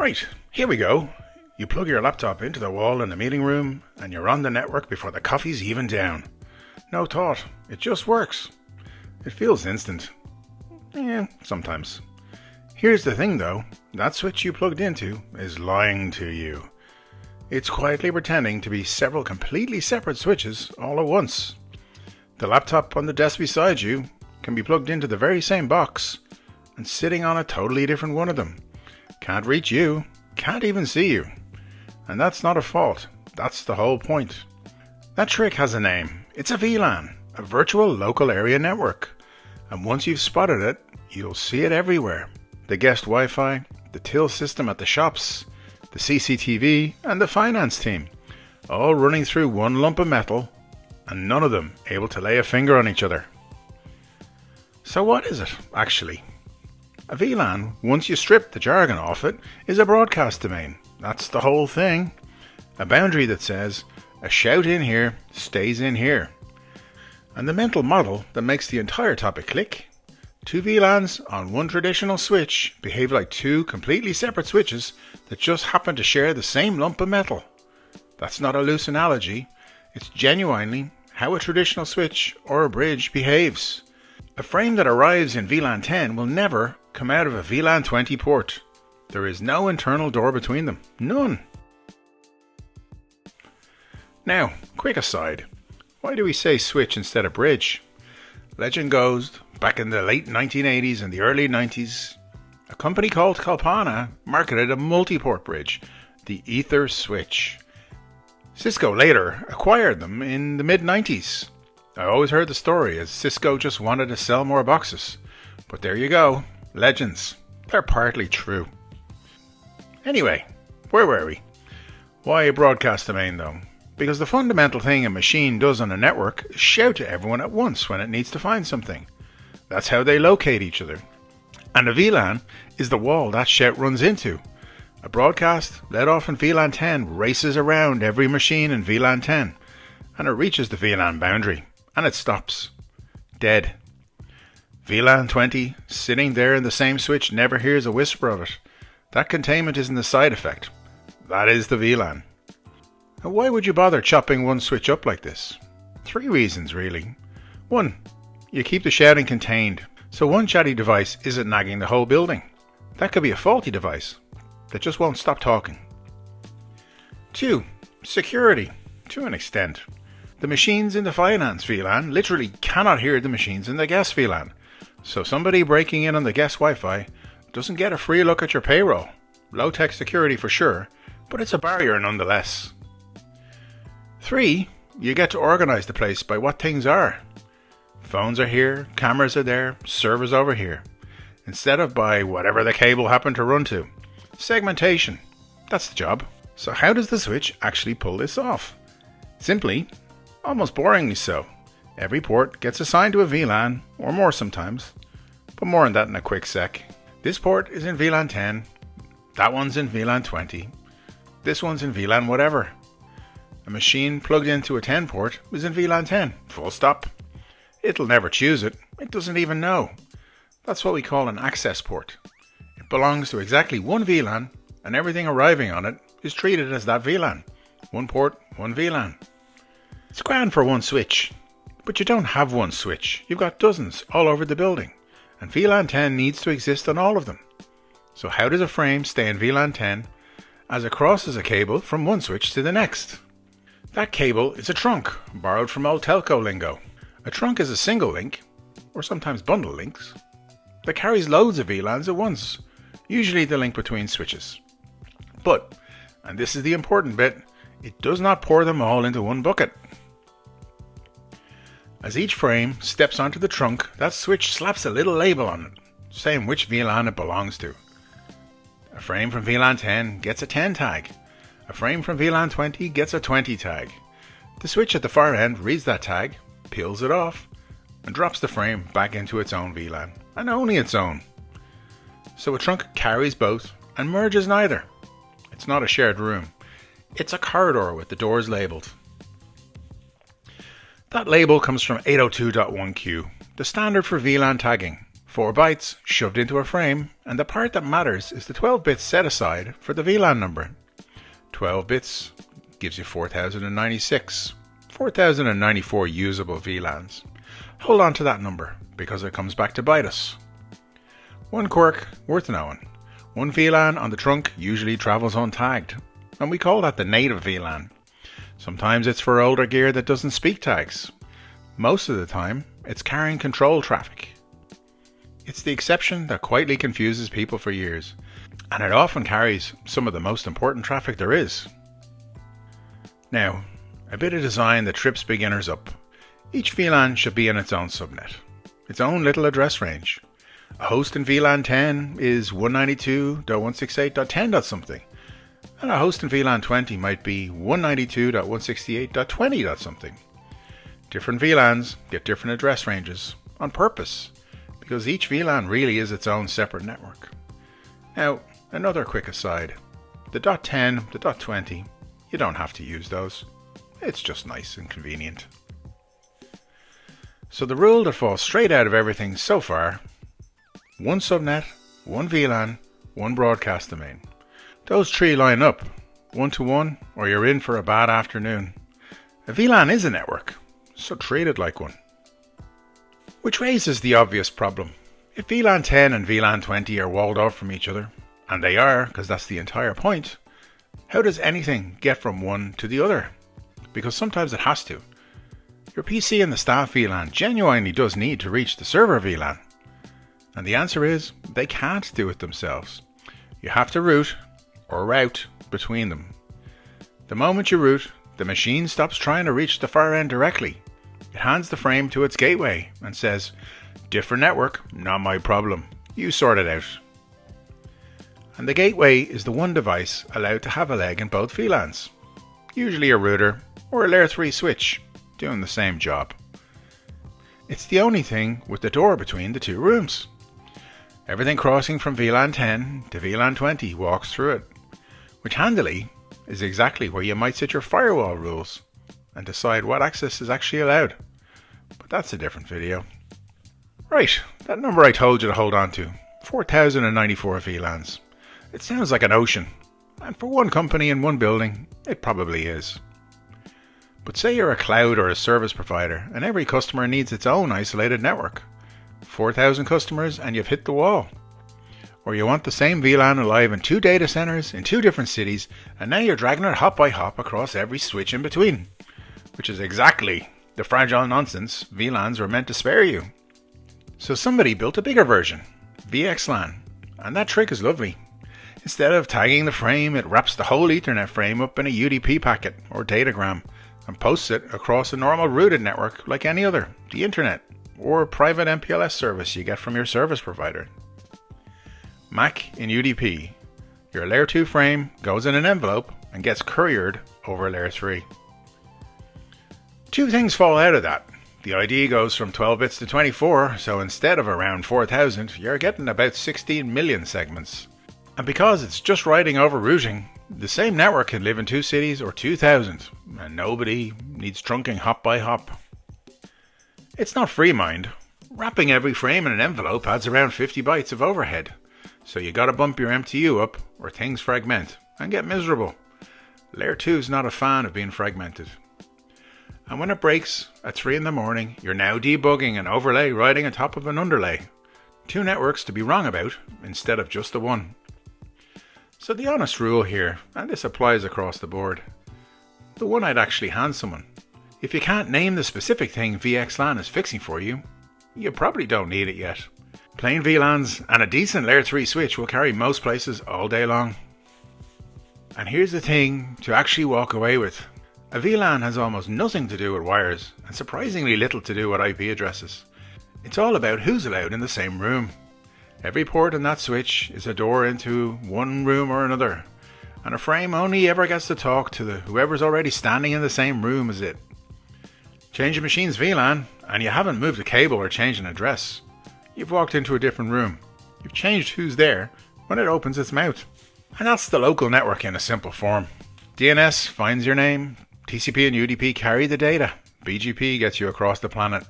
Right, here we go. You plug your laptop into the wall in the meeting room and you're on the network before the coffee's even down. No thought, it just works. It feels instant. Yeah, sometimes. Here's the thing though, that switch you plugged into is lying to you. It's quietly pretending to be several completely separate switches all at once. The laptop on the desk beside you can be plugged into the very same box and sitting on a totally different one of them. Can't reach you, can't even see you. And that's not a fault, that's the whole point. That trick has a name. It's a VLAN, a virtual local area network. And once you've spotted it, you'll see it everywhere. The guest Wi-Fi, the till system at the shops, the CCTV and the finance team, all running through one lump of metal and none of them able to lay a finger on each other. So what is it, actually? A VLAN, once you strip the jargon off it, is a broadcast domain. That's the whole thing. A boundary that says, a shout in here stays in here. And the mental model that makes the entire topic click. Two VLANs on one traditional switch behave like two completely separate switches that just happen to share the same lump of metal. That's not a loose analogy. It's genuinely how a traditional switch or a bridge behaves. A frame that arrives in VLAN 10 will never come out of a VLAN 20 port. There is no internal door between them. None. Now, quick aside. Why do we say switch instead of bridge? Legend goes, back in the late 1980s and the early 90s, a company called Kalpana marketed a multi-port bridge, the Ether switch. Cisco later acquired them in the mid-90s. I always heard the story as Cisco just wanted to sell more boxes. But there you go, legends. They're partly true. Anyway, where were we? Why a broadcast domain though? Because the fundamental thing a machine does on a network is shout to everyone at once when it needs to find something. That's how they locate each other. And a VLAN is the wall that shout runs into. A broadcast, let off in VLAN 10, races around every machine in VLAN 10, and it reaches the VLAN boundary, and it stops. Dead. VLAN 20, sitting there in the same switch, never hears a whisper of it. That containment isn't the side effect. That is the VLAN. And why would you bother chopping one switch up like this? 3 reasons, really. 1. You keep the shouting contained, so one chatty device isn't nagging the whole building. That could be a faulty device that just won't stop talking. 2. Security, to an extent. The machines in the finance VLAN literally cannot hear the machines in the guest VLAN, so somebody breaking in on the guest Wi-Fi doesn't get a free look at your payroll. Low-tech security for sure, but it's a barrier nonetheless. 3. You get to organize the place by what things are. Phones are here, cameras are there, servers over here, instead of by whatever the cable happened to run to. Segmentation, that's the job. So how does the switch actually pull this off? Simply, almost boringly so. Every port gets assigned to a VLAN, or more sometimes, but more on that in a quick sec. This port is in VLAN 10, that one's in VLAN 20, this one's in VLAN whatever. A machine plugged into a 10 port is in VLAN 10, full stop. It'll never choose it, it doesn't even know. That's what we call an access port. It belongs to exactly one VLAN, and everything arriving on it is treated as that VLAN. One port, one VLAN. It's grand for one switch, but you don't have one switch. You've got dozens all over the building, and VLAN 10 needs to exist on all of them. So how does a frame stay in VLAN 10 as it crosses a cable from one switch to the next? That cable is a trunk, borrowed from old telco lingo. A trunk is a single link, or sometimes bundle links, that carries loads of VLANs at once, usually the link between switches. But, and this is the important bit, it does not pour them all into one bucket. As each frame steps onto the trunk, that switch slaps a little label on it, saying which VLAN it belongs to. A frame from VLAN 10 gets a 10 tag. A frame from VLAN 20 gets a 20 tag. The switch at the far end reads that tag, peels it off, and drops the frame back into its own VLAN, and only its own. So a trunk carries both and merges neither. It's not a shared room. It's a corridor with the doors labelled. That label comes from 802.1q, the standard for VLAN tagging, 4 bytes shoved into a frame, and the part that matters is the 12 bits set aside for the VLAN number. 12 bits gives you 4096, 4094 usable VLANs. Hold on to that number because it comes back to bite us. One quirk worth knowing. One VLAN on the trunk usually travels untagged, and we call that the native VLAN. Sometimes it's for older gear that doesn't speak tags. Most of the time, it's carrying control traffic. It's the exception that quietly confuses people for years, and it often carries some of the most important traffic there is. Now, a bit of design that trips beginners up. Each VLAN should be in its own subnet, its own little address range. A host in VLAN 10 is 192.168.10. something, and a host in VLAN 20 might be 192.168.20. something. Different VLANs get different address ranges on purpose, because each VLAN really is its own separate network. Now, another quick aside. The .10, the .20, you don't have to use those. It's just nice and convenient. So the rule that falls straight out of everything so far: one subnet, one VLAN, one broadcast domain. Those three line up, 1 to 1, or you're in for a bad afternoon. A VLAN is a network, so treat it like one. Which raises the obvious problem. If VLAN 10 and VLAN 20 are walled off from each other, and they are because that's the entire point, how does anything get from one to the other? Because sometimes it has to. Your PC in the staff VLAN genuinely does need to reach the server VLAN. And the answer is, they can't do it themselves. You have to route between them. The moment you route, the machine stops trying to reach the far end directly. It hands the frame to its gateway and says, "Different network, not my problem. You sort it out." And the gateway is the one device allowed to have a leg in both VLANs. Usually a router or a layer 3 switch, doing the same job. It's the only thing with the door between the two rooms. Everything crossing from VLAN 10 to VLAN 20 walks through it, which handily is exactly where you might set your firewall rules and decide what access is actually allowed. But that's a different video. Right, that number I told you to hold on to, 4094 VLANs. It sounds like an ocean, and for one company in one building, it probably is. But say you're a cloud or a service provider, and every customer needs its own isolated network. 4,000 customers and you've hit the wall. Or you want the same VLAN alive in 2 data centers in 2 different cities, and now you're dragging it hop by hop across every switch in between. Which is exactly the fragile nonsense VLANs were meant to spare you. So somebody built a bigger version, VXLAN, and that trick is lovely. Instead of tagging the frame, it wraps the whole Ethernet frame up in a UDP packet or datagram and posts it across a normal routed network like any other, the internet, or private MPLS service you get from your service provider. MAC in UDP. Your layer 2 frame goes in an envelope and gets couriered over layer 3. 2 things fall out of that. The ID goes from 12 bits to 24, so instead of around 4,000, you're getting about 16 million segments. And because it's just writing over routing, the same network can live in 2 cities or 2,000, and nobody needs trunking hop by hop. It's not free mind. Wrapping every frame in an envelope adds around 50 bytes of overhead, so you gotta bump your MTU up or things fragment and get miserable. Layer 2's not a fan of being fragmented. And when it breaks at 3 in the morning, you're now debugging an overlay riding on top of an underlay. 2 networks to be wrong about instead of just the one. So the honest rule here, and this applies across the board, the one I'd actually hand someone. If you can't name the specific thing VXLAN is fixing for you, you probably don't need it yet. Plain VLANs and a decent layer 3 switch will carry most places all day long. And here's the thing to actually walk away with. A VLAN has almost nothing to do with wires and surprisingly little to do with IP addresses. It's all about who's allowed in the same room. Every port in that switch is a door into one room or another, and a frame only ever gets to talk to whoever's already standing in the same room as it. Change a machine's VLAN, and you haven't moved a cable or changed an address. You've walked into a different room. You've changed who's there when it opens its mouth. And that's the local network in a simple form. DNS finds your name, TCP and UDP carry the data, BGP gets you across the planet.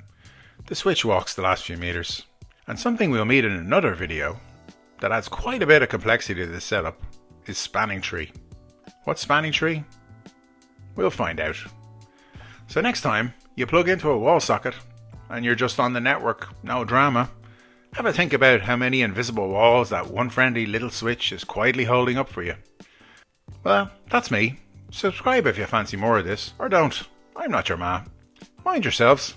The switch walks the last few meters. And something we'll meet in another video that adds quite a bit of complexity to this setup is spanning tree. What's spanning tree? We'll find out. So next time you plug into a wall socket and you're just on the network, no drama, have a think about how many invisible walls that one friendly little switch is quietly holding up for you. Well, that's me. Subscribe if you fancy more of this, or don't. I'm not your ma. Mind yourselves.